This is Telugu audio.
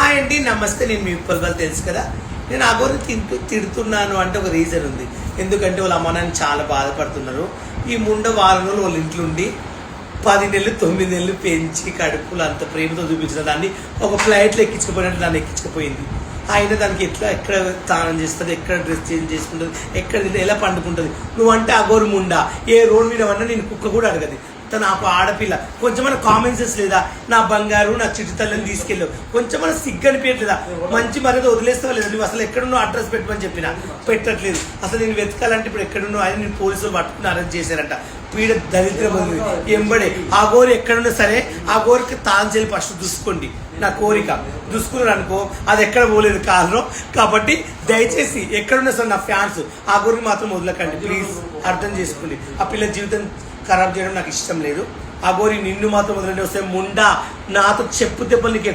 హాయ్ అండి, నమస్తే. నేను మీ ఉప్పల్ తెలుసు కదా. నేను అగోరిని తిడుతున్నాను అంటే ఒక రీజన్ ఉంది. ఎందుకంటే వాళ్ళ అమ్మ నాన్న చాలా బాధపడుతున్నారు. ఈ ముండ వారం రోజులు వాళ్ళ ఇంట్లో ఉండి 10 నెలలు 9 నెలలు పెంచి కడుపులు అంత ప్రేమతో చూపించిన దాన్ని ఒక ఫ్లైట్లో ఎక్కించుకుపోయినట్టు దాన్ని ఎక్కించుకుపోయింది. అయినా దానికి ఎక్కడ స్నానం చేస్తుంది, ఎక్కడ డ్రెస్ చేంజ్ చేసుకుంటుంది, ఎక్కడ ఎలా పండుకుంటుంది. నువ్వంటే అగోరు ముండా, ఏ రోడ్ మీద ఉన్నా నేను కుక్క కూడా అడగదు. నాకు ఆడపిల్ల కొంచెమైనా కామన్ సెన్స్ లేదా? నా బంగారు, నా చిట్టి తల్లిని తీసుకెళ్ళావు, కొంచెమైనా సిగ్గు అనిపించట్లేదా? మంచి మర్యాద వదిలేస్తావా లేదా? నువ్వు అసలు ఎక్కడున్నావు అడ్రస్ పెట్టమని చెప్పినా పెట్టట్లేదు. అసలు నేను వెతకాలంటే ఇప్పుడు ఎక్కడున్నావు ఆయన నేను పోలీసులు పట్టుకుని అరెస్ట్ చేశారంట. పీడ దరిద్రం ఉంది ఎంబడే. ఆ గోరు ఎక్కడున్నా సరే ఆ గోరికి తాంచెల్లి ఫస్ట్ చూసుకోండి. నా కోరిక దుసుకున్నారు అనుకో, అది ఎక్కడ పోలేదు కారణం. కాబట్టి దయచేసి ఎక్కడున్నా సరే నా ఫ్యాన్స్ ఆ గోరికి మాత్రం వదలకండి ప్లీజ్, అర్థం చేసుకోండి. ఆ పిల్ల జీవితం ఖరాబ్ చేయడం నాకు ఇష్టం లేదు. ఆ గోరి నిన్ను మాత్రం వదిలేండి. వస్తే ముండా నాతో చెప్పు దెబ్బలు నీకు